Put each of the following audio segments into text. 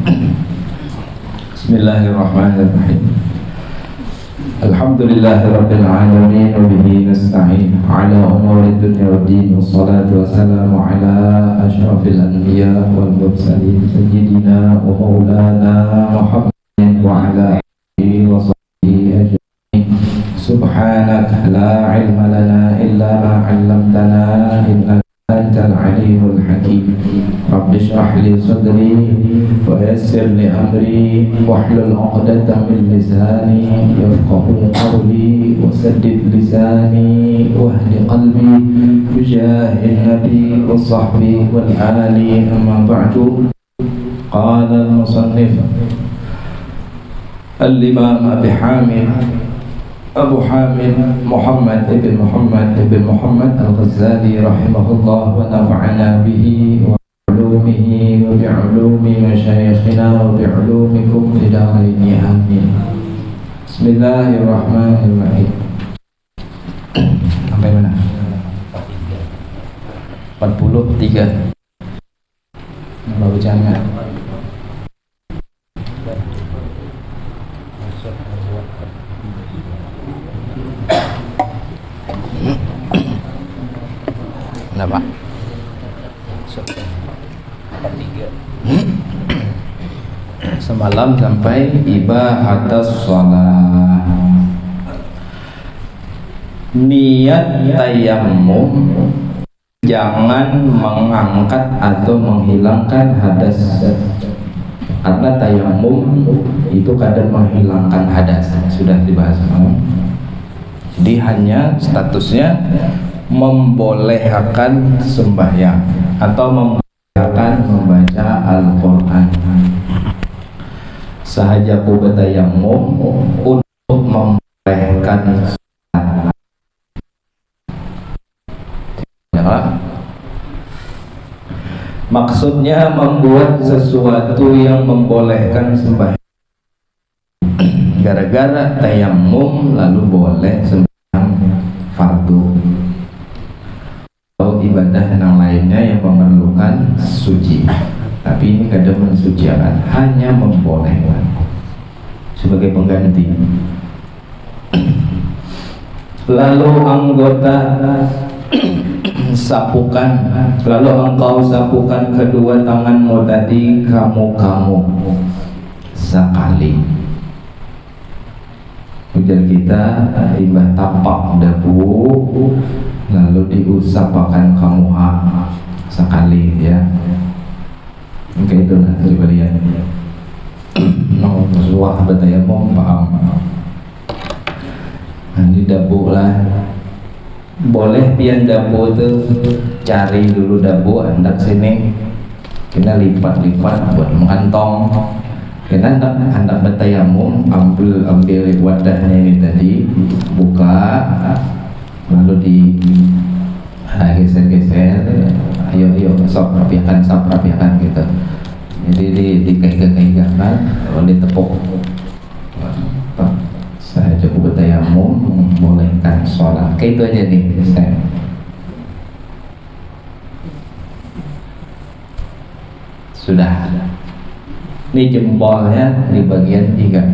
Bismillahirrahmanirrahim. Alhamdulillahirabbil alamin wa bihi nasta'in ala umuri dunya waddin wassalatu wassalamu ala asyrafil anbiya wal mursalin sayyidina wa maulana Muhammadin wa ala alihi wa sahbihi ajma'in. Subhanaka la ilma lana illa ma 'allamtana innaka antal alimul hakim. Rabbi shrah li sadri wa yassir li amri wahlul 'uqdatam min lisani yafqahu qawli wa saddid lisani wahdi qalbi bijahil nabi wa sahbi wal ali amma ba'du. Qala al-musannif al-imam Abu Hamid Muhammad ibn Muhammad al-Ghazali rahimahullah wa nafa'ana bihi wa ulumihi wa bi'ulumi masyayikhina wa bi'ulumikum lidaraini amin. Bismillahirrahmanirrahim. Sampai mana? 43. Baru jangan. Kenapa? Semalam sampai ibahatus shalah. Niat tayammum jangan mengangkat atau menghilangkan hadas. Karena tayammum itu kadang menghilangkan hadas, sudah dibahas. Jadi hanya statusnya membolehkan sembahyang atau membolehkan membaca Al-Quran. Sahaja ku bertayammum untuk membolehkan sholat. Maksudnya membuat sesuatu yang membolehkan sembahyang. Gara-gara tayammum lalu boleh sembahyang fardu atau ibadah yang lainnya yang memerlukan suci. Tapi ini kadang mensucikan, hanya membolehkan sebagai pengganti. Lalu anggota sapukan, lalu engkau sapukan kedua tanganmu tadi kamu sekali. Ujar kita imbah tapak dabu lalu diusapakan kamu sekali ya. Oke, itu lah coba lihat. Nah, suah bertayammum paham. Ini dabu lah. Boleh pian dabu itu cari dulu dabu hendak sini. Kita lipat-lipat buat mengantong. Kita hendak bertayammum, ambil wadahnya ini tadi, buka, lalu di geser-geser, ayo sop rapikan gitu. Jadi dikaikan-kaikan, lalu ditepuk. Saya cukup bertayammum membolehkan sholat. Kayak itu aja nih saya. Sudah. Ini jempolnya di bagian 3.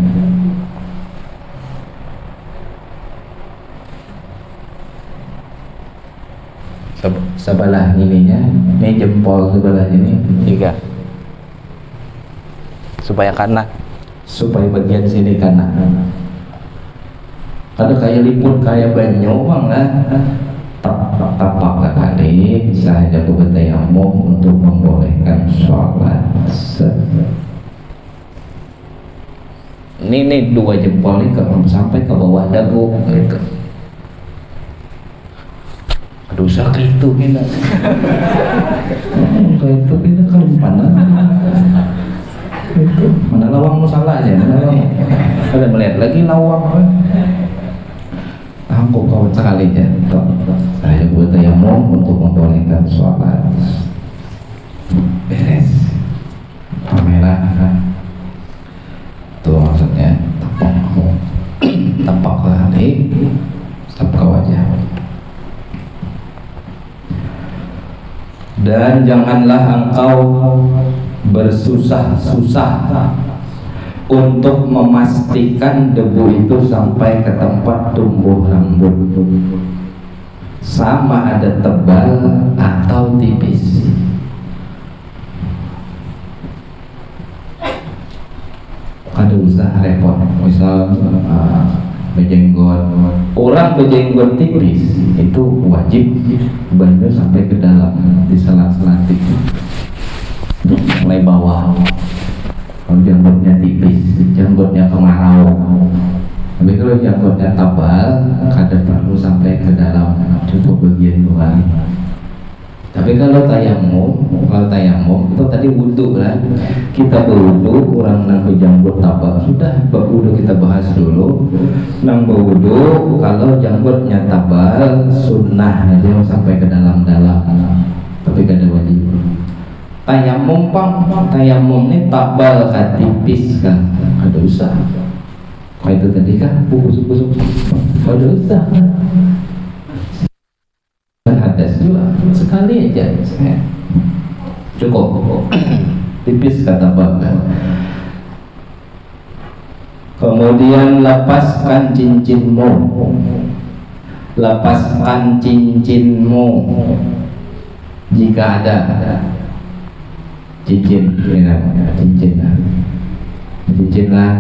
Sebelah ininya, ini jempol sebelah ini 3. Supaya kanan, supaya bagian sini kanan. Ada kayak liput kayak banyu bang lah. Tapak kali bisa aja bertayammum untuk membolehkan sholat. Ini 2 jempol ini sampai ke bawah dagu gitu. Aduh sakit itu kita. Kayak itu kita kalau panas. Itu mana lawang salah aja. Ada melihat lagi lawang. Aku kau sekali ya. Saya buat tayammum untuk membolehkan sholat. Beres. Kamera. Itu maksudnya tapak kali, tapak wajah. Dan janganlah engkau bersusah-susah untuk memastikan debu itu sampai ke tempat tumbuh rambut, sama ada tebal atau tipis. Ada usaha repot, misal berjenggot, orang berjenggot tipis itu wajib benar sampai ke dalam di sela-sela tipis, mulai bawah. Kalau janggutnya tipis, janggutnya kemarau. Tapi kalau janggutnya tebal, kadang perlu sampai ke dalam, cukup bagian luar. Tapi kalau tayamum itu tadi wudhu lah. Kita berwudhu, orang nang janggut tabal sudah berwudhu, kita bahas dulu. Nang berwudhu, kalau janggutnya tabal, sunnah aja sampai ke dalam-dalam. Tapi kada wajib. Tayamum ini tabal kan, tipis kan, ada usah. Kayak itu tadi kan, busuk-busuk, ada usah. Hadas juga sekali aja cukup tipis kata bapak. Kemudian lepaskan cincinmu, jika ada cincin lah.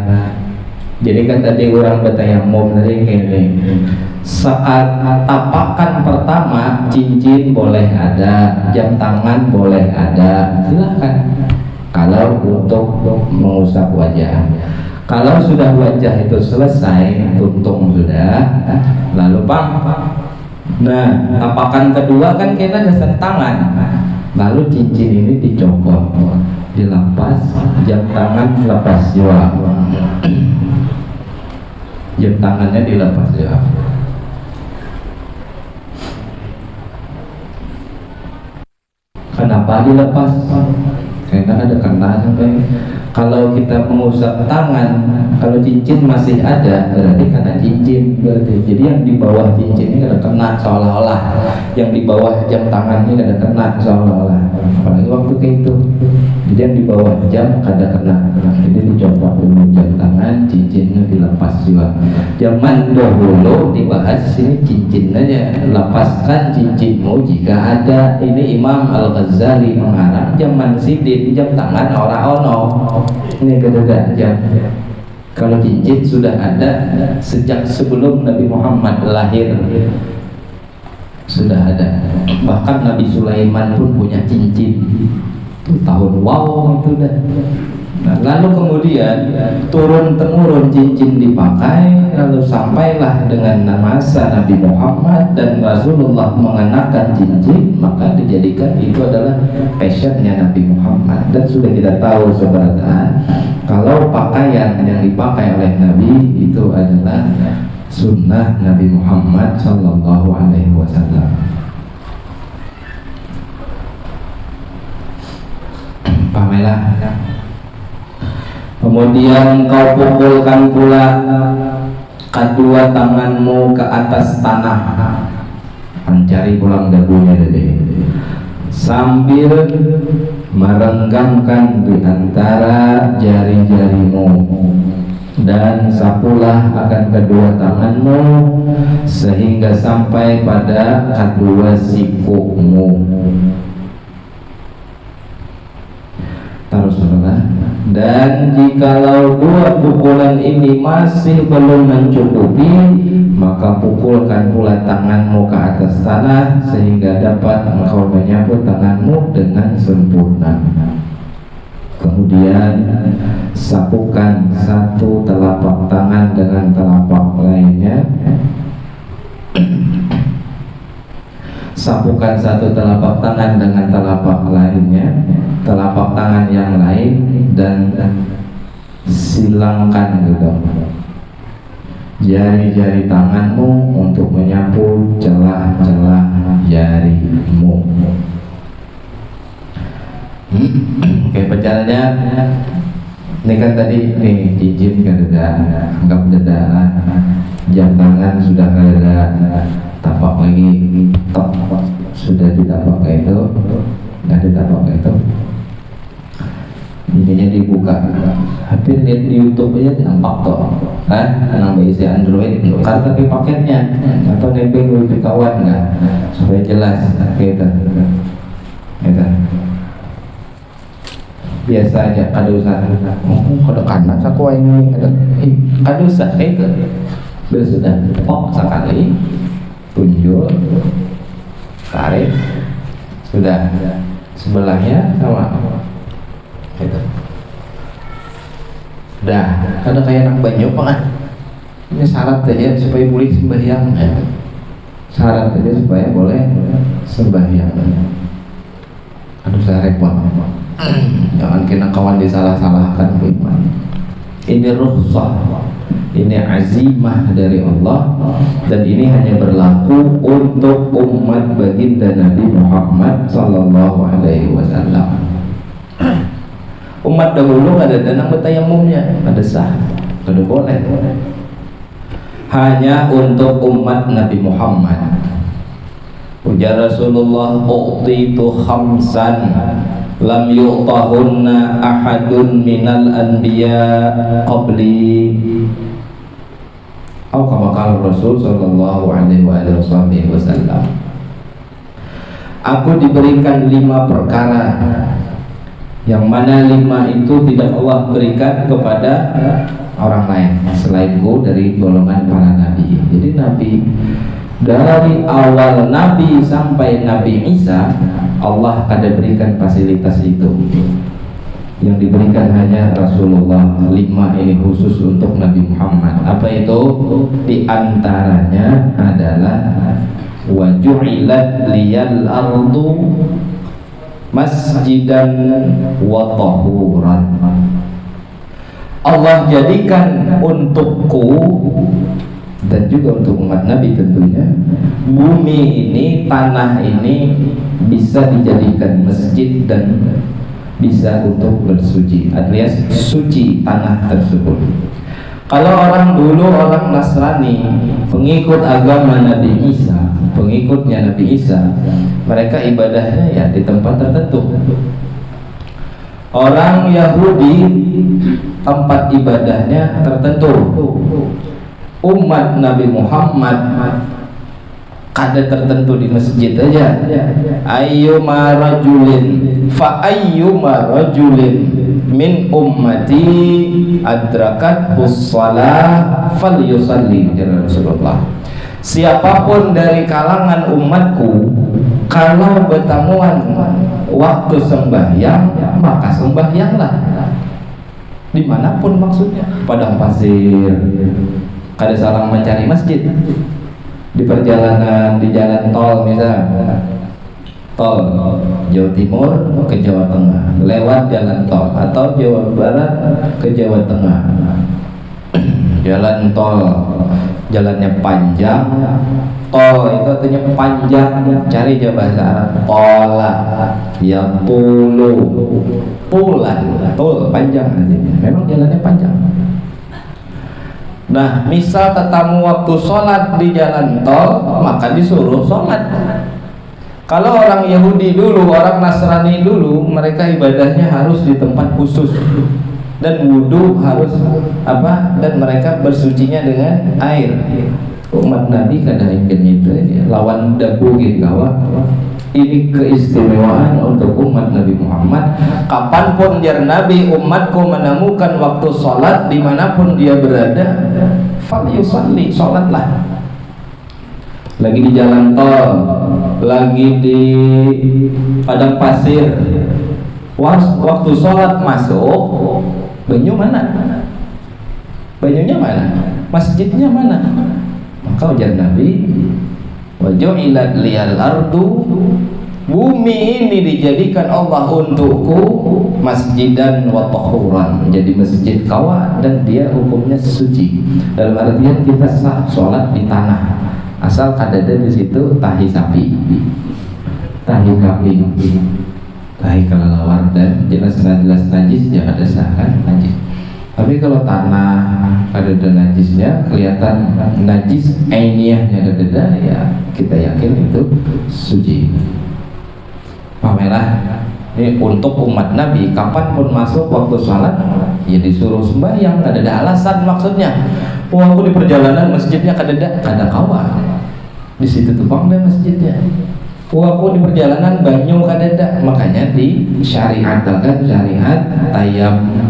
Jadi kan tadi orang bertayamum tadi ini, saat tapakan pertama cincin boleh ada, jam tangan boleh ada, silakan. Kalau untuk mengusap wajah, kalau sudah wajah itu selesai, tuntung sudah, lalu nah tapakan kedua kan kita geser tangan, lalu cincin ini dicopot, dilepas, jam tangan lepas juga. Jam tangannya dilepas ya. Kenapa dilepas? Karena ada kena sampai. Kalau kita mengusap tangan, kalau cincin masih ada, berarti karena cincin berarti. Jadi yang di bawah cincin ini ada kena seolah-olah, yang di bawah jam tangan ini ada kena seolah-olah. Apalagi waktu kayak itu. Jadi yang di bawah jam ada kena. Jadi dicopot dulu jam tangan, cincinnya dilepas juga. Zaman dahulu dibahas sini cincin aja, lepaskan cincinmu jika ada. Ini Imam Al-Ghazali mengarang zaman sidin jam tangan orang-ono. Ini kedua jam. Kalau cincin sudah ada sejak sebelum Nabi Muhammad lahir, sudah ada. Bahkan Nabi Sulaiman pun punya cincin. Itu tahun wow itu dah. Nah, lalu kemudian turun-temurun cincin dipakai, lalu sampailah dengan masa Nabi Muhammad dan Rasulullah mengenakan cincin, maka dijadikan itu adalah fashionnya Nabi Muhammad. Dan sudah kita tahu sebenarnya kalau pakaian yang dipakai oleh Nabi itu adalah sunnah Nabi Muhammad Sallallahu Alaihi Wasallam. Pamelah. Kemudian kau pukulkan pula kedua tanganmu ke atas tanah, mencari pulang dagunya tadi, sambil merenggangkan di antara jari-jarimu, dan sapulah akan kedua tanganmu sehingga sampai pada kedua sikukmu. Dan jikalau dua pukulan ini masih belum mencukupi, maka pukulkan pula tanganmu ke atas tanah sehingga dapat engkau menyapu tanganmu dengan sempurna. Kemudian sapukan satu telapak tangan dengan telapak lainnya. Sapukan satu telapak tangan dengan telapak lainnya, telapak tangan yang lain, dan silangkan gitu jari-jari tanganmu untuk menyapu celah-celah jarimu. Oke, caranya ini kan tadi nih cincin kan ada, anggap ada jam tangan sudah ada, tapak lagi top sudah ditapak kayak itu, nggak ditapak kayak itu. ininya dibuka. Tapi lihat di YouTube aja nampak toh, nang isi Android karena pakai paketnya atau nempel di kawan nggak supaya jelas gitu. Biasa aja ada usaha. Kada kanan saku ini ada usaha itu. Sudah pok sekali tunjuk karet sudah sebelahnya sama gitu. Dah, ada kayak anak banyak banget. Ini syarat aja supaya boleh sembahyang. Syarat aja supaya boleh sembahyang. Aduh saya repot. Jangan kena kawan disalah-salahkan bagaimana. Ini rukhsah, ini azimah dari Allah, dan ini hanya berlaku untuk umat baginda Nabi Muhammad sallallahu alaihi wasallam. Umat dahulu ada danang bertayamumnya, ada sah, ada boleh. Hanya untuk umat Nabi Muhammad. Ujar Rasulullah, "U'titu khamsan lam yu'tahunna ahadun minal anbiya qabli." Atau kama qala Rasul sallallahu alaihi wasallam, aku diberikan 5 perkara, yang mana 5 itu tidak Allah berikan kepada orang lain selainku dari golongan para nabi. Jadi nabi dari awal Nabi sampai Nabi Isa, Allah kada berikan fasilitas itu. Yang diberikan hanya Rasulullah. 5 ini khusus untuk Nabi Muhammad. Apa itu? Di antaranya adalah wa ju'ilat liyal ardu masjidan wa tahuran. Allah jadikan untukku dan juga untuk umat Nabi tentunya, bumi ini, tanah ini bisa dijadikan masjid dan bisa untuk bersuci, alias suci tanah tersebut. Kalau orang dulu, orang Nasrani, pengikut agama Nabi Isa, pengikutnya Nabi Isa, mereka ibadahnya ya di tempat tertentu. Orang Yahudi tempat ibadahnya tertentu. Umat Nabi Muhammad kada tertentu di masjid aja. Ayyuma rajulin fa ayyuma rajulin min ummati adrakat shalah falyusalli, kata Rasulullah. Siapapun dari kalangan umatku kalau bertemuan waktu sembahyang, maka sembahyanglah. Dimanapun maksudnya, padang pasir, kada salah mencari masjid. Di perjalanan, di jalan tol misalnya, tol Jawa Timur ke Jawa Tengah, lewat jalan tol, atau Jawa Barat ke Jawa Tengah, jalan tol jalannya panjang, tol itu artinya panjang, cari aja bahasa Arab, tola ya pulu, pulan, tol panjang artinya, memang jalannya panjang. Nah, misal tetamu waktu sholat di jalan tol, maka disuruh sholat. Kalau orang Yahudi dulu, orang Nasrani dulu, mereka ibadahnya harus di tempat khusus dan wudhu harus apa? Dan mereka bersucinya dengan air. Umat Nabi kada ingin itu, lawan dabu gitu kawan. Ini keistimewaan untuk umat Nabi Muhammad. Kapanpun jar Nabi, umatku menemukan waktu sholat dimanapun dia berada, falyusalli, sholatlah. Lagi di jalan tol, lagi di padang pasir, waktu sholat masuk, banyu mana? Banyunya mana? Masjidnya mana? Maka ujar Nabi, wa ju'ilat liyal ardu, bumi ini dijadikan Allah untukku masjidan wa tahuran, menjadi masjid kawa, dan dia hukumnya suci. Dalam artian kita sah sholat di tanah asal kadada di situ tahi sapi, tahi kambing, tahi kelelawar, dan jelas najis jangan ada sah kan najis. Tapi kalau tanah ada najisnya, kelihatan najis ainiyahnya ada, ya kita yakin itu suci. Pamelah Ini untuk umat Nabi, kapanpun masuk waktu sholat, ya disuruh sembahyang, kada ada alasan maksudnya. Aku di perjalanan masjidnya kada kawan. Di situ tuh bang masjidnya. Aku di perjalanan banyu kada, makanya disyariatkan syariat tayamum.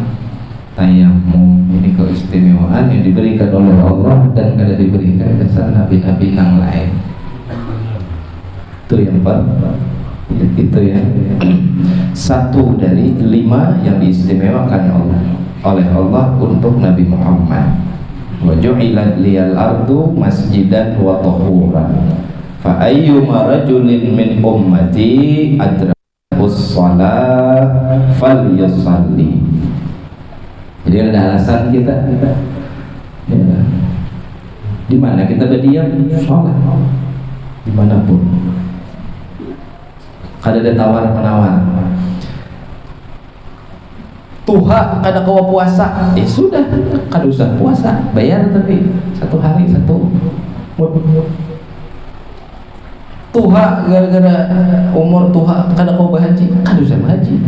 Ini keistimewaan yang diberikan oleh Allah dan kada diberikan ke nabi-nabi yang lain. Itu yang itu ya. Satu dari 5 yang diistimewakan oleh Allah untuk Nabi Muhammad. Wa ju'ilat liyal ardu masjidan wa tahuran. Fa ayyuma rajulin min ummati adrakus shalah falyusalli. Jadi ada alasan kita ya. Di mana kita berdiam sholat, dimanapun. Kada ada tawar-menawar. Tuha kada kawa puasa, sudah, kada usah puasa, bayar tapi 1 hari 1 Tuha gara-gara umur tuha kada kawa berhaji, kada usah berhaji.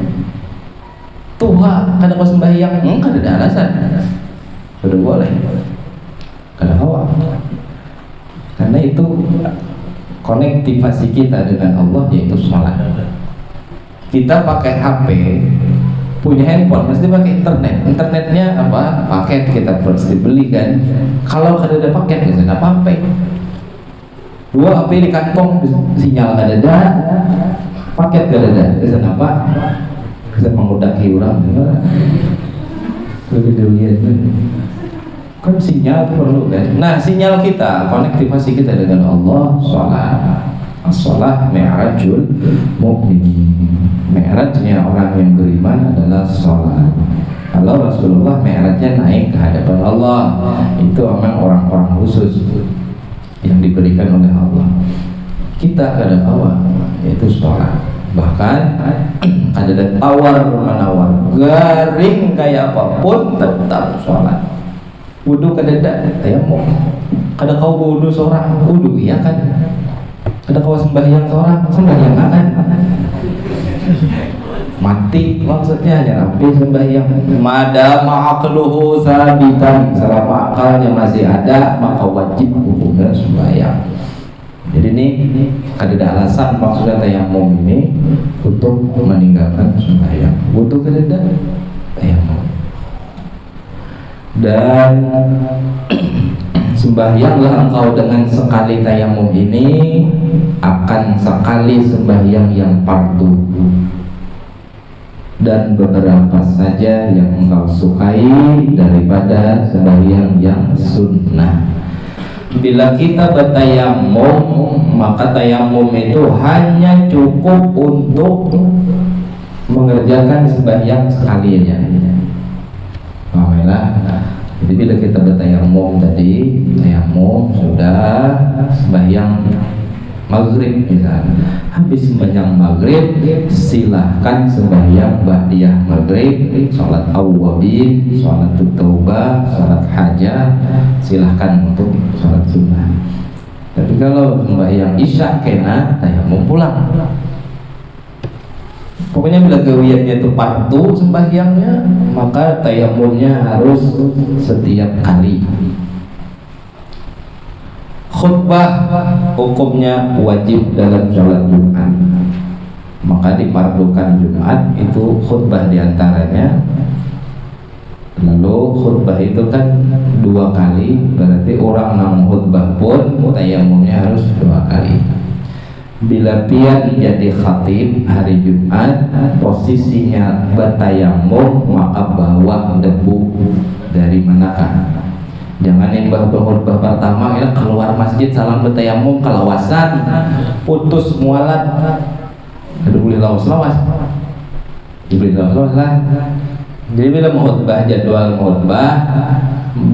Tuha kada kawa sembahyang, kada ada alasan, sudah boleh, kada kawa. Karena itu konektivasi kita dengan Allah yaitu sholat. Kita pakai HP, punya handphone mesti pakai internet. Internetnya apa? Paket kita harus dibeli kan. Kalau kada ada paket ya sana apa? 2 HP di kantong, sinyal kada ada, paket kada ada, ya sana apa? Bisa mengudaki orang. Begitu lihat kan sinyal perlu kan. Nah sinyal kita, konektivasi kita dengan Allah, sholat. Sholat mi'rajul mu'min. Mi'rajnya orang yang beriman adalah sholat. Kalau Rasulullah mi'rajnya naik ke hadapan Allah, itu memang orang-orang khusus yang diberikan oleh Allah. Kita kada kawa, yaitu sholat. Bahkan ada tawar-menawar, garing kayak apapun tetap sholat. Wudu kada ada, tayamum. Kada kau wudu seorang, wudu iya kan. Kada kau sembahyang seorang, sembahyang kan. Mati maksudnya rapi sembahyang. Mada ma'aqluhu sabitan, selama akalnya masih ada maka wajib hukumnya sembahyang. Jadi ini kada ada alasan maksudnya tayamum ini untuk meninggalkan sembahyang. Wudu kada ada, tayamum. Dan sembahyanglah engkau dengan sekali tayamum ini akan sekali sembahyang yang fardu, dan beberapa saja yang engkau sukai daripada sembahyang yang sunnah. Bila kita bertayamum, maka tayamum itu hanya cukup untuk mengerjakan sembahyang sekali aja. Jadi bila kita bertayamum tadi, tayamum sudah sembahyang maghrib misalnya, habis sembahyang maghrib silahkan sembahyang ba'diyah maghrib, sholat awwabin, sholat taubah, sholat hajat, silahkan untuk sholat sunnah. Tapi kalau sembahyang isya kena tayamum pulang. Pokoknya bila gawiannya itu fardu sembahyangnya, maka tayamumnya harus setiap kali. Khutbah hukumnya wajib dalam sholat Jumat, maka difardukan Jumat itu khutbah diantaranya. Lalu khutbah itu kan 2 kali, berarti orang nang khutbah pun tayamumnya harus 2 kali. Bila pian jadi khatib hari Jumat, posisinya bertayamum, maka bawa debu dari manakah. Jangan yang khutbah pertama ya keluar masjid salam bertayamum kelawasan, putus mualat, ada boleh lawas-lawas, dibeli lawas-lawas lah. Jadi bila khutbah, jadwal khutbah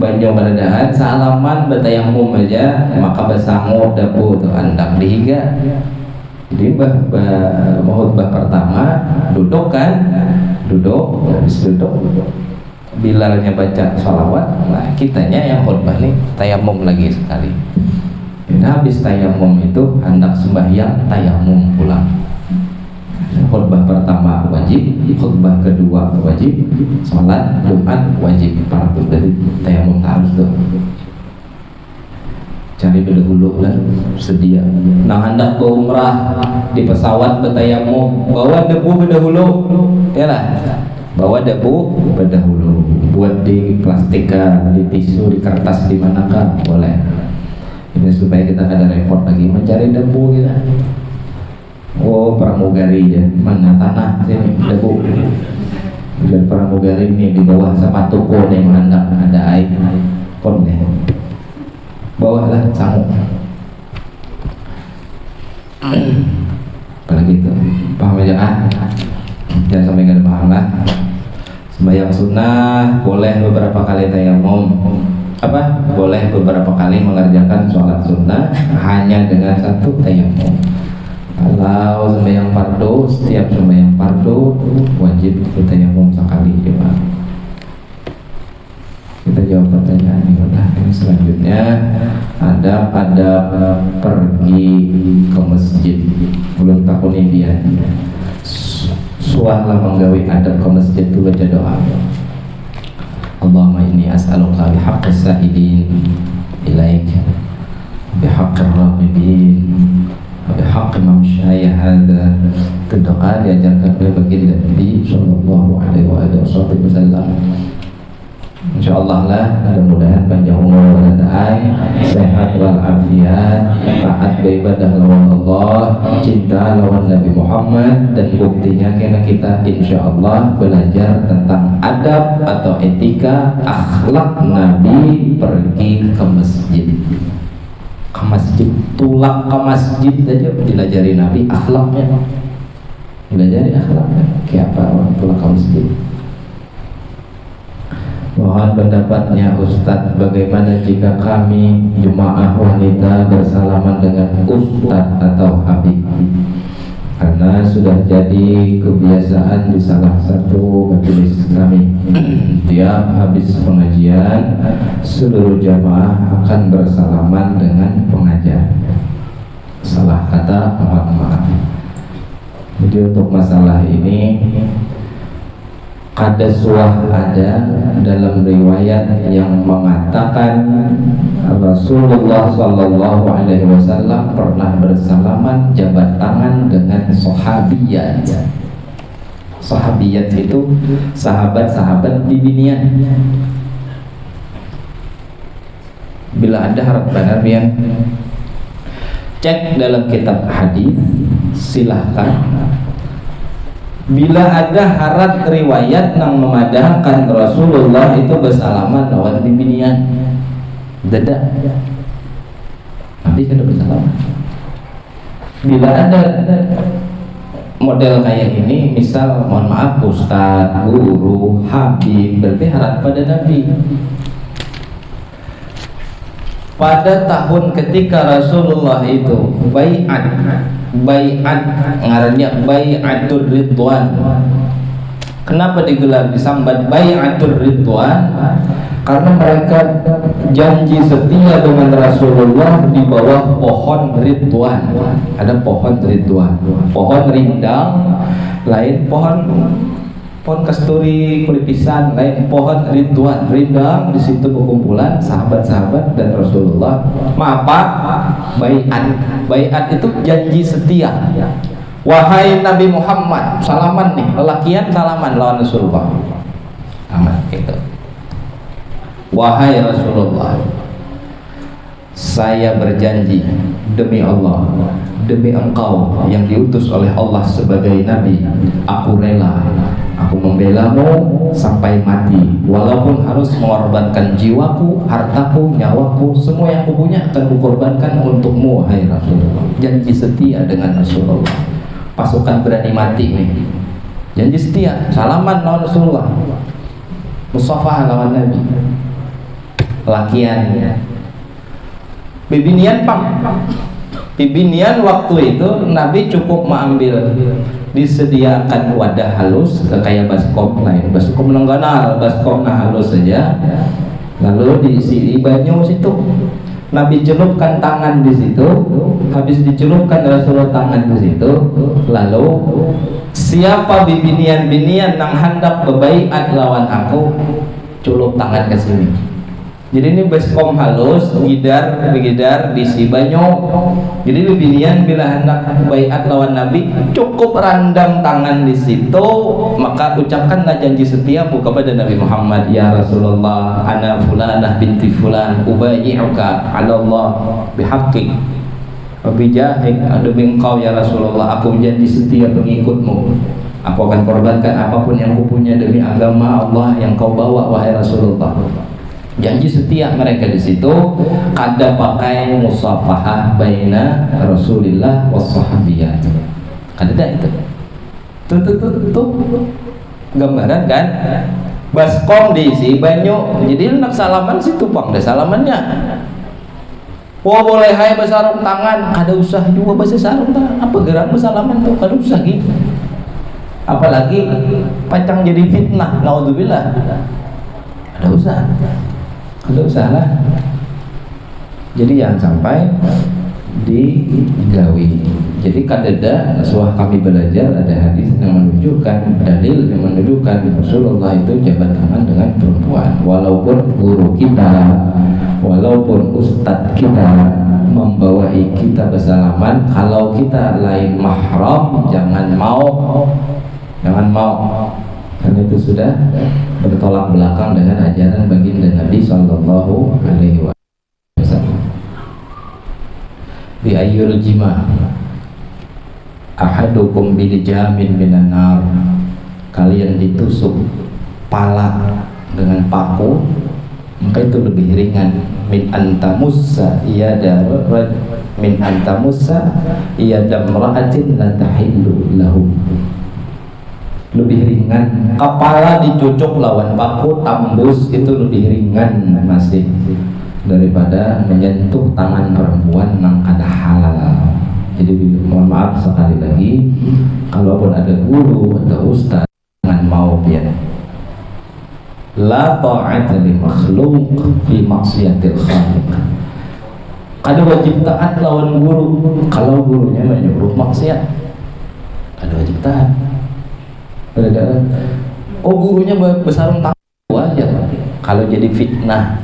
banyak beradahan salaman bertayamum aja, maka bersanggup debu tuh andak dihiga. Jadi khutbah pertama duduk kan, duduk, habis duduk Bilalnya baca sholawat, nah kitanya yang khutbah nih tayamum lagi sekali. Nah habis tayamum itu hendak sembahyang tayamum pulang. khutbah pertama wajib, khutbah kedua wajib, sholat Jumat wajib. Fardu. Jadi tayamum harus tuh. Cari dulu lah, sedia. Nah hendak ke umrah di pesawat bertayamum, bawa debu dahulu, ya lah. Bawa debu dahulu, buat di plastik, di tisu, di kertas, di manakah boleh. Ini supaya kita kada repot lagi mencari debu kita. Oh pramugari ya, mana tanah sini debu. Dan pramugari ini di bawah sepatu ko yang hendak ada air pon deh. Bawalah sanggup. Apalagi itu paham aja ah. Jangan sampai nggak paham lah. Sembahyang sunnah boleh beberapa kali tayamum. Apa? Boleh beberapa kali mengerjakan sholat sunnah hanya dengan satu tayamum. Kalau sembahyang fardu, setiap sembahyang fardu wajib tayamum sekali coba. Kita jawab pertanyaan ini udah. Selanjutnya ada pergi ke masjid. Belum tahu nih dia. Suahlah menggawi adab ke masjid itu baca doa. Allahumma inni as'aluka bihaqqis sa'idin ilaik bihaqqir raghibin bihaqqi mamsyaya hadza. Itu doa diajarkan oleh baginda Nabi sallallahu alaihi wasallam. Insyaallah lah, mudah-mudahan panjang umur waladay, sehat walafiat, taat beribadah lawan Allah, cinta lawan Nabi Muhammad. Dan buktinya karena kita insyaallah belajar tentang adab atau etika akhlak Nabi pergi ke masjid. Ke masjid, tulak ke masjid aja dilajari Nabi akhlaknya. Dilajari akhlaknya kayak apa orang tulak ke masjid. Mohon pendapatnya Ustadz, bagaimana jika kami jemaah wanita bersalaman dengan Ustadz atau Habib? Karena sudah jadi kebiasaan di salah satu majelis kami, tiap habis pengajian seluruh jamaah akan bersalaman dengan pengajar. Salah kata, mohon maaf. Jadi untuk masalah ini ada dalam riwayat yang mengatakan Rasulullah Sallallahu Alaihi Wasallam pernah bersalaman jabat tangan dengan sahabiyat. Sahabiyat itu sahabat-sahabat bibinian. Bila Anda harap benar biar cek dalam kitab hadis, silahkan. Bila ada harat riwayat yang memadahkan Rasulullah itu bersalaman lawan bibinian, dadak nanti kita bersalaman. Bila ada model kayak ini, misal mohon maaf ustaz, guru, habib, berarti harat pada Nabi. Pada tahun ketika Rasulullah itu bai'at ngarannya bai'atur ridwan. Kenapa digelar disambat bai'atur ridwan? Karena mereka janji setia dengan Rasulullah di bawah pohon ridwan. Ada pohon ridwan, pohon rindang, lain pohon kasturi kulit pisang, lain pohon ridwan, rindang. Di situ berkumpulan sahabat-sahabat dan Rasulullah. Baiat itu janji setia. Wahai Nabi Muhammad, salaman nih, lelakian salaman lawan Rasulullah. Aman gitu. Wahai Rasulullah, saya berjanji demi Allah, demi engkau yang diutus oleh Allah sebagai Nabi, aku rela, aku membelamu sampai mati, walaupun harus mengorbankan jiwaku, hartaku, nyawaku, semua yang aku punya akan kukorbankan untukmu, wahai Rasulullah. Janji setia dengan Rasulullah. Pasukan berani mati nih, janji setia, salaman lawan Rasulullah, musafah lawan Nabi, lakian. Bibinian Bibinian waktu itu Nabi cukup mengambil, disediakan wadah halus kayak baskom lain, baskom lengganal, baskom halus saja, lalu diisi banyu situ. Nabi celupkan tangan di situ, habis dicelupkan Rasulullah tangan di situ, lalu siapa bibinian-binian nang hendak bebaiat lawan aku, culup tangan ke sini. Jadi ini baskom halus, gidar di si banyo. Jadi bibinian bila hendak baiat lawan Nabi, cukup randam tangan di situ, maka ucapkanlah janji setiamu kepada Nabi Muhammad. Ya Rasulullah, ana fulanah binti fulan, ubayyi'uka 'ala Allah bihaqqi wa bijahik, demi engkau ya Rasulullah, aku menjadi setia pengikutmu. Aku akan korbankan apapun yang kupunya demi agama Allah yang kau bawa, wahai Rasulullah. Janji setia mereka di situ. Kada pakai musafahah baina Rasulillah wassahabiyat. Kada itu. Tuh gambaran kan. Baskom diisi banyu. Jadi nak salaman situ bang, ada salamannya. Wah boleh hai bersarung tangan. Kada usah juga bahasa sarung tangan. Apa gerak bersalaman tuh? Kada usah gitu. Apalagi pacang jadi fitnah. Naudzubillah. Kada usah. Kada usah lah. Jadi jangan sampai digawi. Jadi kadada sesudah kami belajar ada hadis yang menunjukkan, dalil yang menunjukkan Rasulullah itu jabat tangan dengan perempuan. Walaupun guru kita, walaupun ustadz kita membawai kita bersalaman, kalau kita lain mahram jangan mau, karena itu sudah bertolak belakang dengan ajaran baginda Nabi Sallallahu Alaihi Wasallam. Bi ayyul jima ahadukum bil jamin minan nar, kalian ditusuk pala dengan paku, maka itu lebih ringan min antamussa iyada min antamussa iyada mra'atin la tahillu lahu. Lebih ringan kepala dicucuk lawan paku tambus, itu lebih ringan masih daripada menyentuh tangan perempuan yang kada halal. Jadi mohon maaf sekali lagi, kalaupun ada guru atau ustaz, jangan mau ya. La ta'ata li makhluk fi maksiatil khaliq. Kada wajib taat lawan guru kalau gurunya menyuruh maksiat. Kada wajib taat. Oh gurunya bersarung tangan aja kalau jadi fitnah.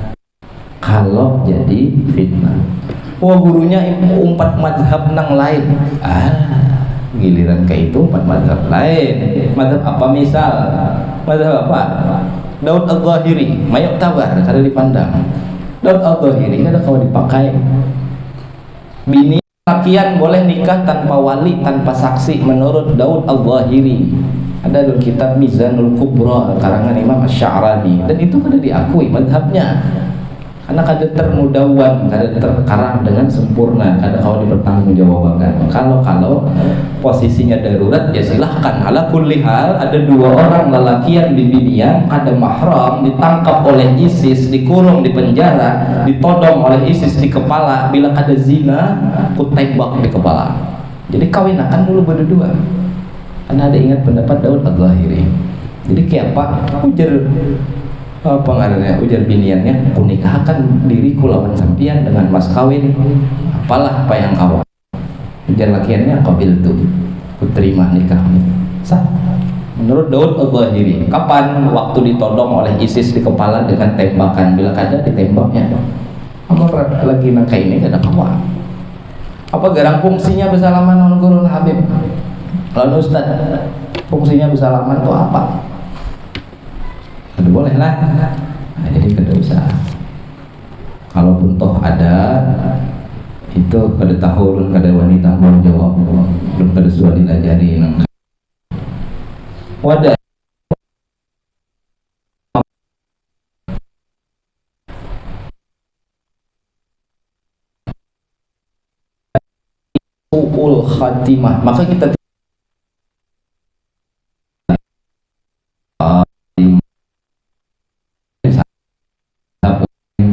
Kalau jadi fitnah, oh gurunya umpat madhab nang lain, giliran kayak itu umpat madhab lain. Madhab apa misal? Madhab apa? Daud al-Zahiri, mayok tabar kada dipandang. Daud al-Zahiri kada kau dipakai. Bini lakian boleh nikah tanpa wali, tanpa saksi menurut Daud al-Zahiri. Ada dalam kitab Mizanul Kubra karangan Imam Asy-Sya'rani, dan itu kada diakui madhabnya karena kada termudawan, kada terkarang dengan sempurna, kada kau dipertanggungjawabkan. Kalau posisinya darurat ya silahkan. Ala kulli hal, ada dua orang lelakian bibinian ada mahram ditangkap oleh ISIS, dikurung di penjara, ditodong oleh ISIS di kepala. Bila kada zina, kutembak di kepala. Jadi kawinakan dulu berdua. Karena ada ingat pendapat Daud al-Zahiri. Jadi kayak apa? Ujar biniannya, ku nikahkan diriku lawan sampian dengan mas kawin. Apalah apa yang kau. Ujar lakiannya, qabil tu, ku terima nikahmu. Sah. Menurut Daud al-Zahiri. Kapan? Waktu ditodong oleh ISIS di kepala dengan tembakan. Bila kada ditembaknya. Apa lagi nangka ini kada kawa. Apa garang fungsinya bersalaman dengan guru Habib? Lalu Ustaz, fungsinya bersalaman itu apa? Kada boleh lah. Nah, jadi kada usah. Kalaupun toh ada, itu kada tahu, kada wanita mau jawab, belum kada sudah dilajari. Wadah. Su'ul khatimah, maka kita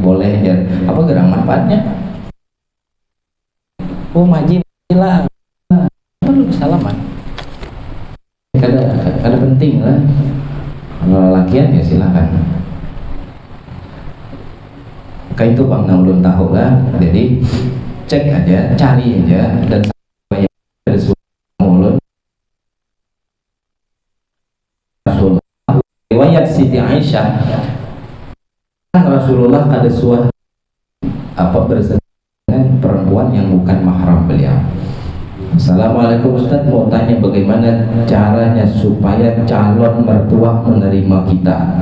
boleh ya. Apa gerang manfaatnya? Oh maji lah, perlu salaman. Kada penting lah. Kalau lakian ya silakan. Kayak itu bang ulun tahu lah. Jadi cek aja, cari aja, dan Siti Aisyah, Rasulullah ada suatu bersentuhan perempuan yang bukan mahram beliau. Assalamualaikum Ustaz, mau tanya bagaimana caranya supaya calon mertua menerima kita.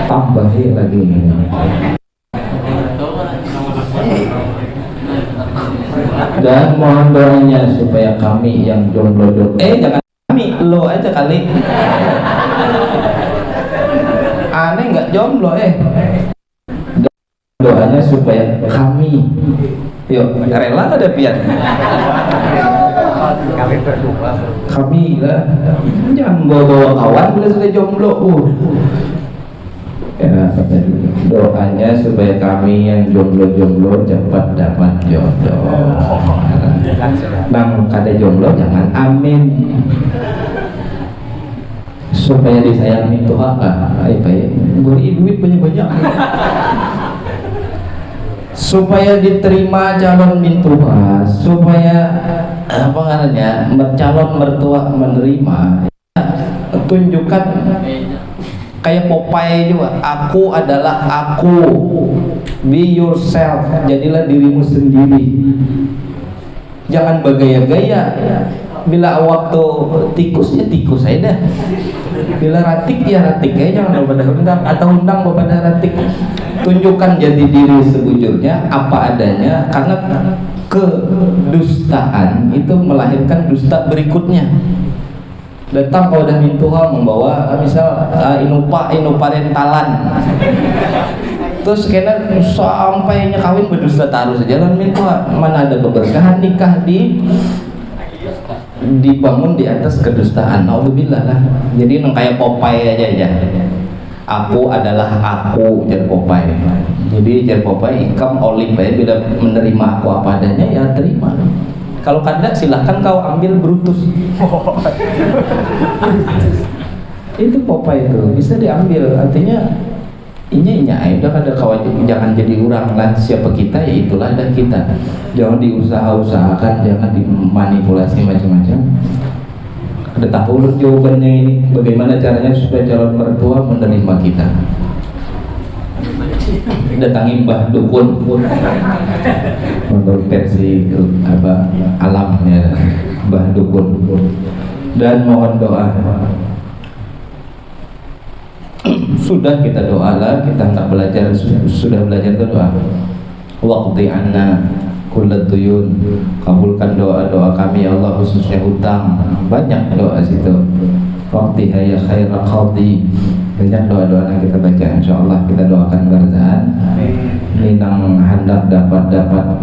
Tambahin lagi ini. Dan mohon doanya supaya kami yang jomblo jangan kami, lo aja kali. Aneh nggak jomblo doanya supaya kami, yuk rela ada pian kami berdua, kami lah, jangan bawa kawan udah sudah jomblo. Ya, doanya supaya kami yang jomblo cepat dapat jodoh. Nang kada jomblo jangan amin. Supaya disayangi Tuhan beri duit banyak-banyak. Supaya diterima calon mintuha, supaya apa namanya calon mertua menerima, tunjukkan kayak Popeye juga, aku adalah aku, be yourself, jadilah dirimu sendiri, jangan bergaya-gaya. Bila waktu tikus ya tikus aja dah, bila ratik ya ratik aja, jangan berbeda undang atau undang berbeda ratik. Tunjukkan jadi diri sebujurnya apa adanya, karena kedustaan itu melahirkan dusta berikutnya. Datang kalau udah mintuha membawa misal inuparentalan, terus kena sampainya kawin berdusta taruh sejalan mintuha, mana ada keberkahan nikah dibangun di atas kedustaan. Alhamdulillah lah. Jadi kayak Popeye aja. Aku adalah aku, jadi Popeye. Jadi jadi Popeye ikam olive ya, bila menerima aku apa adanya ya terima. Kalau kada silahkan kau ambil Brutus. Itu Popeye itu bisa diambil, artinya inya udah kada khawatir, jangan jadi orang lah, siapa kita ya itulah ada kita. Jangan diusahakan, jangan dimanipulasi macam-macam. Ada tahu jawabannya ini, bagaimana caranya supaya calon mertua menerima kita. Datangi Mbah Dukun menurut versi alamnya Mbah Dukun, dan mohon doa. Sudah kita doalah, kita nggak belajar, sudah belajar itu doa. Waqdi anna kullat duyun, kabulkan doa-doa kami ya Allah, khususnya hutang. Banyak doa situ. Waqdi ya khaira qadi. Banyak doa-doa yang kita baca, insyaallah kita doakan Barzaan minang hendak dapat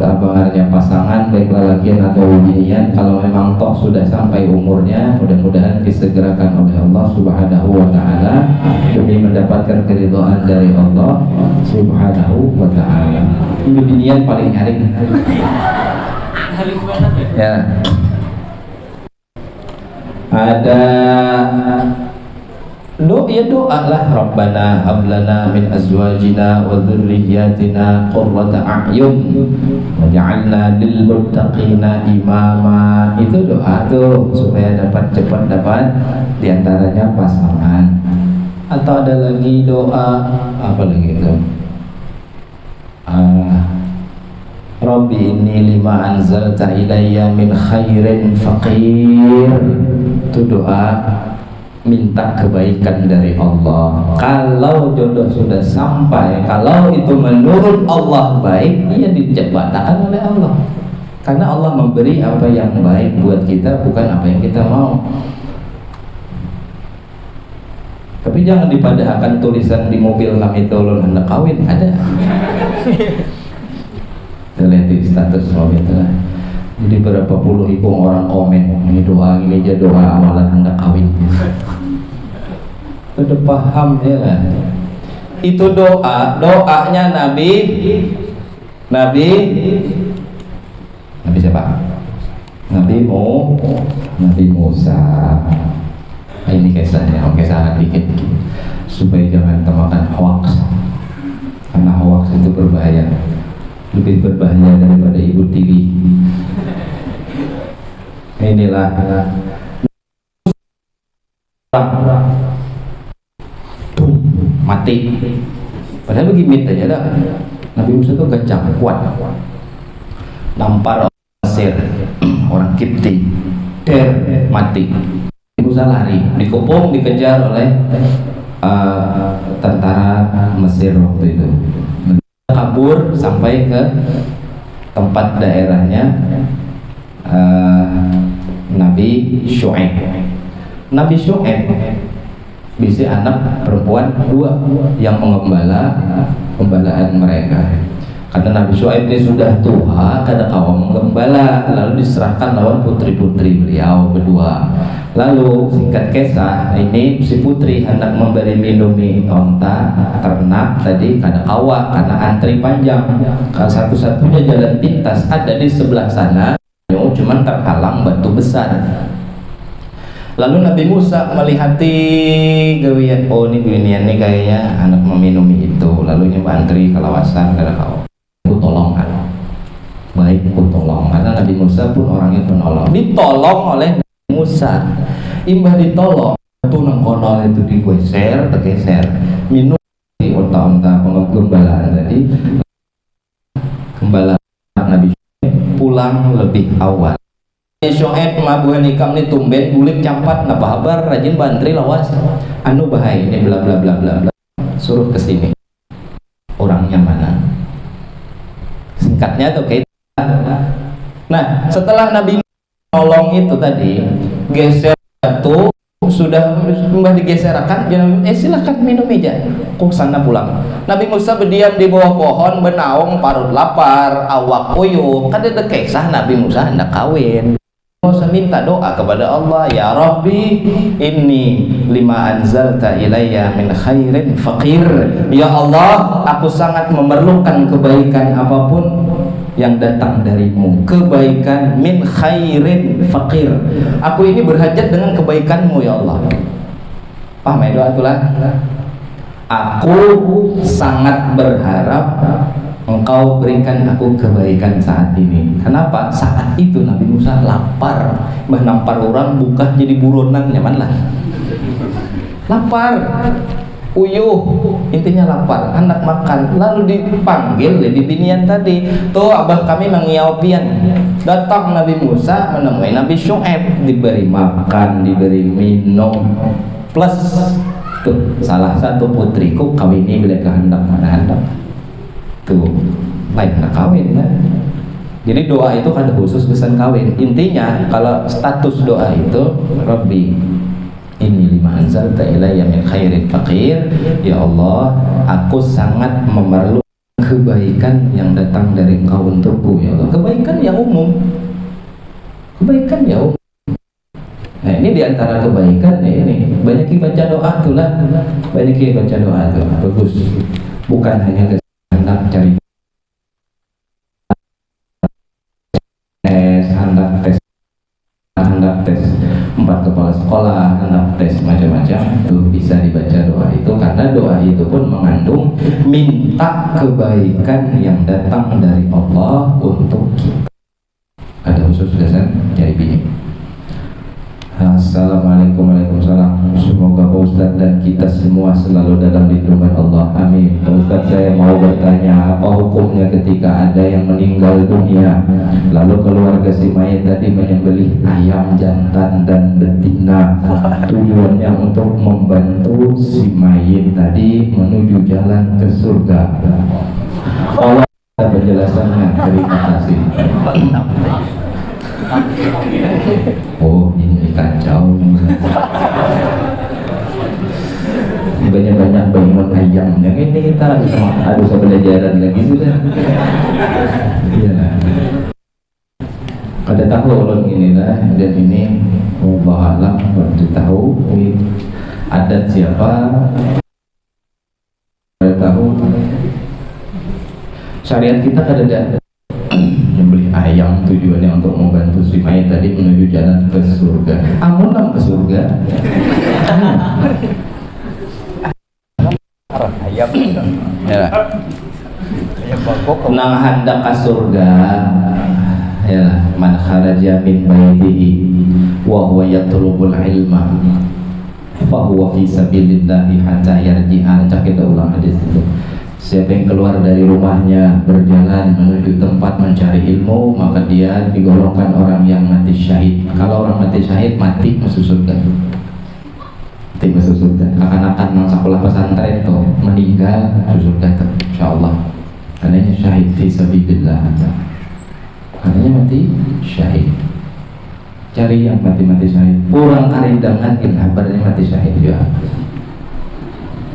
kabarnya pasangan baik lelakian atau ujian. Kalau memang toh sudah sampai umurnya, mudah-mudahan disegerakan oleh Allah Subhanahu wa taala demi mendapatkan keridhaan dari Allah Subhanahu wa taala. Ini binian paling nyaring. Ya. Ada doa lah, Rabbana hablana min azwajina wa dzurriyyatina qurrata a'yun waj'alna lil muttaqina imama. Itu doa tuh supaya cepat dapat diantaranya pasangan. Atau ada lagi doa apa lagi itu? Rabbi inni lima anzalta ilayya min khairin faqir. Itu doa minta kebaikan dari Allah. Kalau jodoh sudah sampai, kalau itu menurut Allah baik, ia diciptakan oleh Allah. Karena Allah memberi apa yang baik buat kita, bukan apa yang kita mau. Tapi jangan dipadahkan tulisan di mobil kami tolong hendak kawin, ada. Kita lihat di status mobil itu lah. Jadi berapa puluh ribu orang komen ini doa ini aja, doa amalan hendak kawin. Udah paham ya kan? Itu doanya Nabi siapa? Nabi Musa. Ini kisahnya, kisah dikit supaya jangan termakan hoax, karena hoax itu berbahaya, lebih berbahaya daripada ibu tiri. Inilah Tum, mati. Padahal begini aja dah. Nabi Musa itu gancang, kuat. Nampar orang Mesir, orang Kipti, mati. Nabi Musa lari, dikepung, dikejar oleh tentara Mesir waktu itu. Kabur sampai ke tempat daerahnya Nabi Syu'aib. Nabi Syu'aib bisa anak perempuan 2 yang mengembala pembalaan mereka. Karena Nabi Syu'aib ini sudah tua, kada kawan menggembala, lalu diserahkan lawan putri-putri beliau berdua. Lalu singkat kisah, ini si putri hendak memberi minumi onta ternak tadi kada kawa karena antri panjang. Kalau satu-satunya jalan pintas ada di sebelah sana, cuman terhalang batu besar. Lalu Nabi Musa melihati gawian, oh ini gawian ini kayaknya anak meminumi itu. Lalu nyoba antri ke lawasan kada kau. Ku tolong kan. Baik ku tolong. Karena Nabi Musa pun orangnya penolong. Ditolong oleh Nabi Musa. Imbah ditolong, itu nang kono itu digeser, tergeser. Minum di onta-onta penggembalaan tadi. Gembala Nabi pulang lebih awal. Syu'aib mabuhan ikam ni tumben bulik campat napa habar rajin bantri lawas anu bahaya ini bla bla bla bla bla suruh ke sini. Orangnya mana? Singkatnya tuh kayak nah, setelah Nabi nolong itu tadi geser batu sudah mbah digeserkan jangan silakan minum aja kok sana pulang. Nabi Musa berdiam di bawah pohon benaung parut lapar awak puyuh kan ada kisah Nabi Musa hendak kawin. Musa minta doa kepada Allah, ya Rabbi inni lima anzalta ilayya min khairin faqir. Ya Allah, aku sangat memerlukan kebaikan apapun yang datang darimu, kebaikan min khairin faqir. Aku ini berhajat dengan kebaikanmu ya Allah. Paham ya doa itulah. Aku sangat berharap Engkau berikan aku kebaikan saat ini. Kenapa? Saat itu Nabi Musa lapar. Mbah nampar orang buka jadi buronan nyaman lah. Lapar, uyuh, intinya lapar. Anak makan, lalu dipanggil di binian tadi. Tuh abah kami mengiau pian. Datang Nabi Musa menemui Nabi Syu'aib, diberi makan, diberi minum, plus tuh salah satu putriku kawini bila kehendak mana hendak. Tuh lain nak kawin kan. Jadi doa itu kan khusus kesan kawin. Intinya kalau status doa itu Rabbi ini lima anzalta ilayya min khairin faqir. Ya Allah, aku sangat memerlukan kebaikan yang datang dari Engkau untukku ya Allah. Kebaikan yang umum. Kebaikan yang umum. Nah ini diantara kebaikan ini banyak baca doa tuh lah. Banyak baca doa tuh bagus. Bukan hanya hendak cari hendak tes 4 kepala sekolah, hendak tes macam-macam itu bisa dibaca doa itu karena doa itu pun mengandung minta kebaikan yang datang dari Allah untuk kita. Ada khusus dasar cari bini. Assalamualaikum warahmatullahi wabarakatuh. Semoga Pak Ustadz dan kita semua selalu dalam lindungan Allah. Amin. Pak Ustadz, saya mau bertanya, apa hukumnya ketika ada yang meninggal dunia lalu keluarga si mayat tadi menyembelih ayam jantan dan betina, tujuannya untuk membantu si mayat tadi menuju jalan ke surga. Allah penjelasannya. Terima kasih. Oh ini kacau. Banyak-banyak bangun ayam yang ini kita harus pelajaran lagi sudah. Iya. Kada tahu ulun inilah dan ini bahalah baru tahu adat siapa. Kada tahu syariat kita kada ada beli ayam tujuannya untuk membantu si mayat tadi menuju jalan ke surga. Amun ke surga. Ayam ya. Nang hendak ke surga ya man kharaja min baitihi wa huwa yatlubul ilma fahuwa fi sabilillahi hatta yarji'a. Kita ulang hadis itu. Siapa yang keluar dari rumahnya berjalan menuju tempat mencari ilmu, maka dia digolongkan orang yang mati syahid. Kalau orang mati syahid, mati masuk surga. Mati masuk surga. Akan-akan nang sekolah pesantren itu meninggal masuk surga insyaallah. Karena syahid fi sabilillah. Karena mati syahid. Cari yang mati-mati syahid. Kurang karindangan kabarnya mati syahid ya.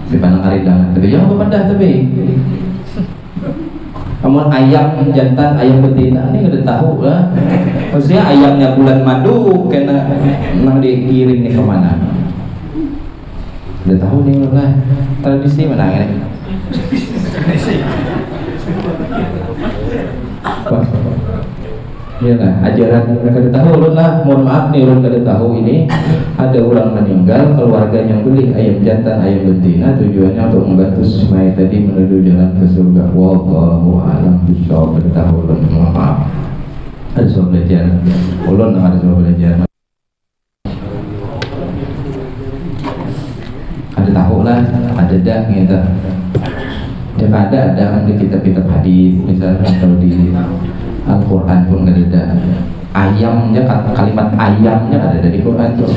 Di panang karindangan tapi jangan kependah tapi. Namun ayam jantan, ayam betina ini nggak tahu lah. Maksudnya ayamnya bulan madu kena nang digiring nih kemana? Udah tahu nih lah. Tradisi mana ini? Ya lah, ajaran kada tahu ulun lah. Mohon maaf nih ulun kada tahu ini ada orang meninggal, keluarganya beli ayam jantan, ayam betina tujuannya untuk membantu si mayat tadi menuju jalan ke surga. Wallahu a'lam bishawab. Kada tahu ulun, mohon maaf. Ada soal belajar. Ulun ada soal belajar. Kada tahu lah, ada dah gitu. Ya ada kan di kitab-kitab hadis misalnya kalau di Al-Quran pun nggak ada ayamnya, kalimat ayamnya ada di Quran tuh.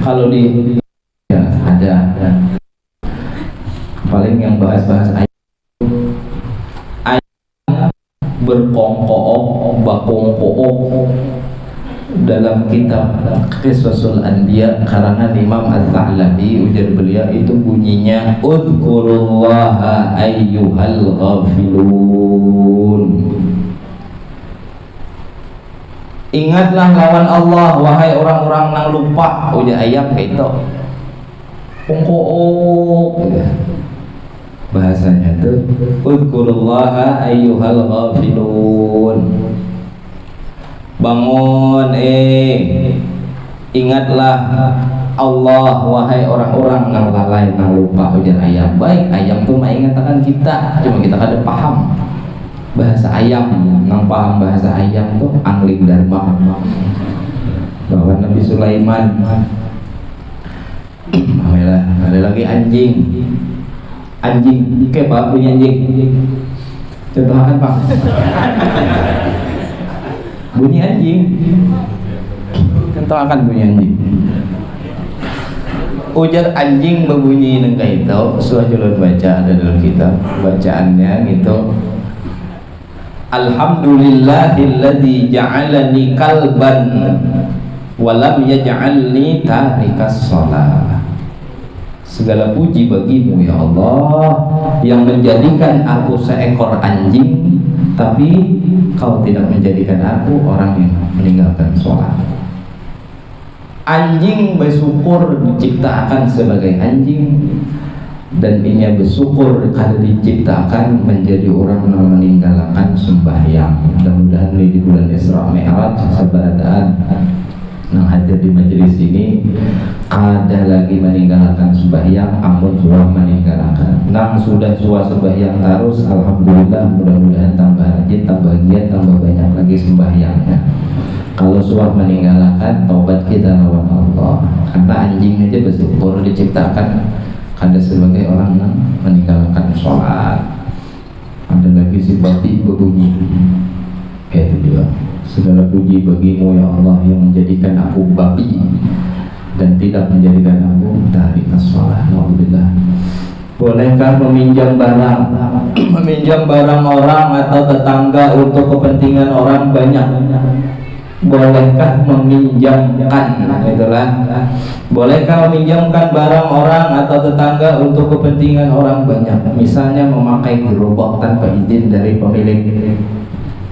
Kalau di ya ada paling yang bahas-bahas ayam berkongkook bakongkook dalam kitab Qisasul Anbiya karangan Imam Az-Za'labi, ujar beliau itu bunyinya udzurullaha ayyuhal ghafilun. Ingatlah lawan Allah wahai orang-orang nang lupa. Ujar ayam kayak itu kongkook bahasanya tuh udzurullaha ayyuhal ghafilun. Bangun, ingatlah Allah wahai orang-orang nang lalai nang lupa. Ujar ayam. Baik, ayam tuh mengingatkan kita, cuma kita kada paham bahasa ayam. Nang paham bahasa ayam tuh angling dharma bahwa Nabi Sulaiman ada lagi anjing kayak apa punya anjing contohkan Pak. Bunyi anjing kan akan bunyi anjing. Ujar anjing berbunyi nengka itu surah julun baca ada dalam kitab bacaannya gitu. Alhamdulillahilladzi ja'alani kalban walam yaj'alni tarikas shalah. Segala puji bagimu ya Allah yang menjadikan aku seekor anjing tapi kau tidak menjadikan aku orang yang meninggalkan sholat. Anjing bersyukur diciptakan sebagai anjing dan ini bersyukur karena diciptakan menjadi orang yang meninggalkan sembahyang. Mudah-mudahan di bulan Isra Mi'raj sabaradaan yang hadir di majelis ini ada lagi meninggalkan sembahyang, amun sudah meninggalkan. Nang sudah sembahyang terus, alhamdulillah, mudah-mudahan tambah rajin, tambah giat, tambah banyak lagi sembahyangnya. Kalau sudah meninggalkan, taubat kita lawan Allah. Karena anjing aja bersyukur diciptakan karena sebagai orang yang meninggalkan sholat. Ada lagi si babi berbunyi, itu juga. Segala puji bagimu ya Allah yang menjadikan aku babi dan tidak menjadikan aku dari sholat. Alhamdulillah. Bolehkah meminjam barang orang atau tetangga untuk kepentingan orang banyak? Bolehkah meminjamkan, itulah. Bolehkah meminjamkan barang orang atau tetangga untuk kepentingan orang banyak? Misalnya memakai gerobak tanpa izin dari pemilik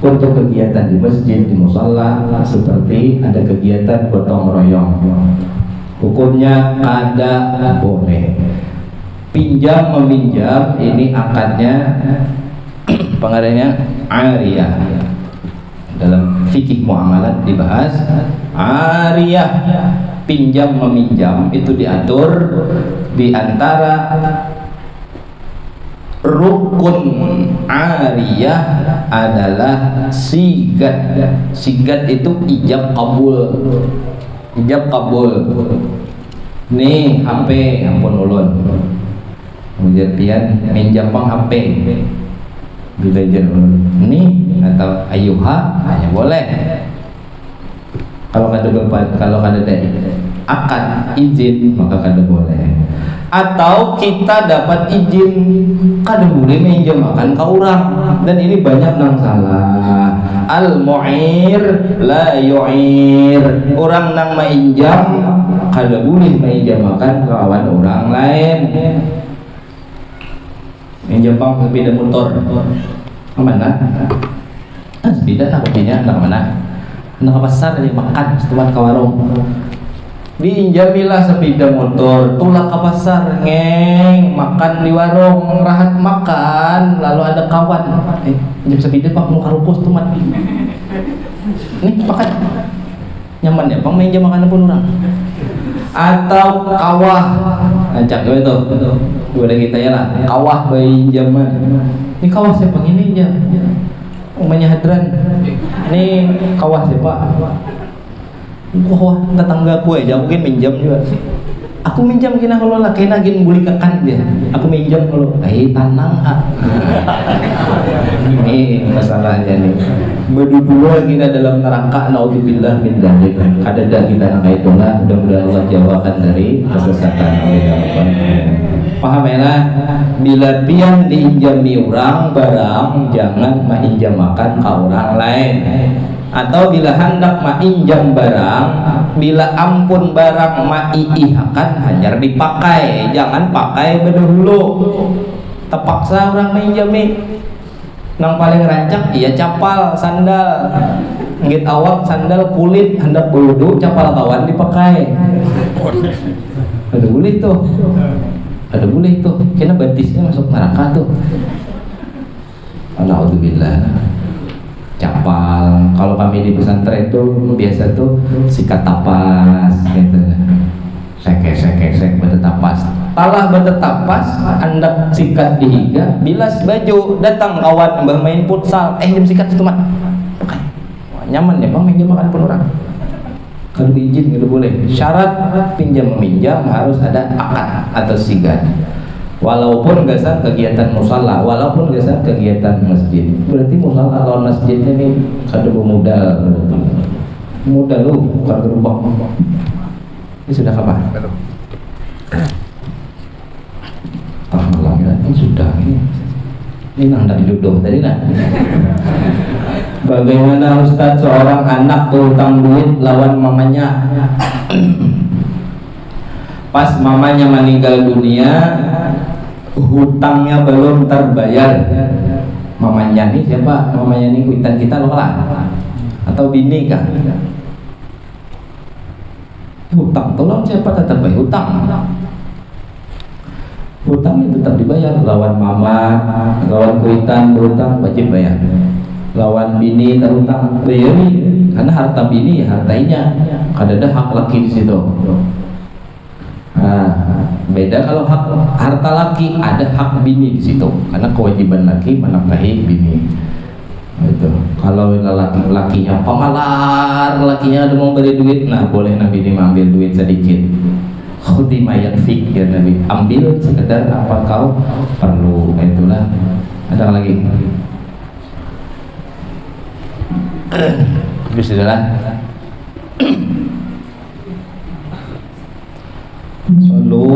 untuk kegiatan di masjid, di musala, seperti ada kegiatan gotong royong. Hukumnya ada boleh. Pinjam meminjam ini akadnya pengarangnya ariyah. Dalam fikih muamalat dibahas ariyah, pinjam meminjam itu diatur di antara rukun ariyah adalah sigat. Sigat itu ijab kabul. ijab kabul. Nih HP ampun ulun. Kemudian pian minjam bang HP. Bila jen ulun. Nih atau ayuha hanya boleh. Kalau kada akad izin maka kada boleh. Atau kita dapat izin kada boleh minjamakan ke orang, dan ini banyak nang salah. Al mu'ir la yu'ir, orang nang mainjam kada boleh minjamakan kawan orang lain. Minjam bang sepeda motor mana? Sepeda nak kopinya nak mana? Nak pasar ni makan setelah ke warung. Diinjamilah sepeda motor, tulak ke pasar, ngeng, makan di warung, rahat makan, lalu ada kawan, jam sepeda pak mau karukus tuh mati. Nih pakai nyaman ya, bang main jam makan pun orang. Atau kawah, ajak gue tuh, boleh kita ya lah, kawah bayi jaman. Ini kawah siapa ini ya? Umumnya hadran. Ini kawah siapa? Wah, tetangga aku aja mungkin minjam juga. Aku minjam kena kalau lah kena gin buli kekan dia. Aku minjam kalau tanang ini masalahnya nih. Berdua kita dalam neraka, naudzubillah min dzalik. Ada kita nak itulah, mudah-mudahan Allah jauhkan dari kesesatan. Paham ya? Bila pian diinjami orang barang, jangan menginjamakan ke orang lain. Atau bila hendak mainjam barang, bila ampun barang maiihakan hanyar dipakai, jangan pakai berdahulu. Terpaksa orang mainjami, nang paling rancak iya capal sandal, ngit awak sandal kulit hendak berwudu capal kawan dipakai. Ada boleh tuh, ada boleh tuh, kena batisnya masuk neraka tuh. Alhamdulillah. Capal, kalau kami di pesantren itu biasa tuh sikat tapas gitu, sek bertapas, talah bertapas, anda sikat di higa, bilas baju, datang kawan mbah main futsal, jam sikat itu mat, pakai, nyaman ya bang minjam makan pun orang, kalau izin gitu boleh, syarat pinjam meminjam harus ada akad atau sigat. Walaupun gasan kegiatan musala, walaupun gasan kegiatan masjid, berarti musala lawan masjidnya nih kada modal, modal lu bukan gerubak. Ini sudah kapan? Alhamdulillah, ini sudah ini nanda jodoh tadi nah. Bagaimana Ustaz seorang anak utang duit lawan mamanya? Pas mamanya meninggal dunia, hutangnya belum terbayar. Mamanya nih siapa? Mamanya nih kuitan kita loh lah, atau bini kah? Hutang tolong siapa tetap bayar hutang. Hutangnya tetap dibayar. Lawan mama, lawan kuitan berhutang wajib bayar. Lawan bini terhutang bayar, karena harta bini hartanya. Kadang ada hak laki di situ. Nah, beda kalau hak harta laki, ada hak bini di situ, karena kewajiban laki menafkahi bini. Itu kalau lakinya pemalar, lakinya ada mau beri duit, nah boleh Nabi ini mengambil duit sedikit. Khudi ma yakfik ya Nabi, ambil sekedar apa kau perlu. Itulah. Ada lagi? Bismillah. Sallu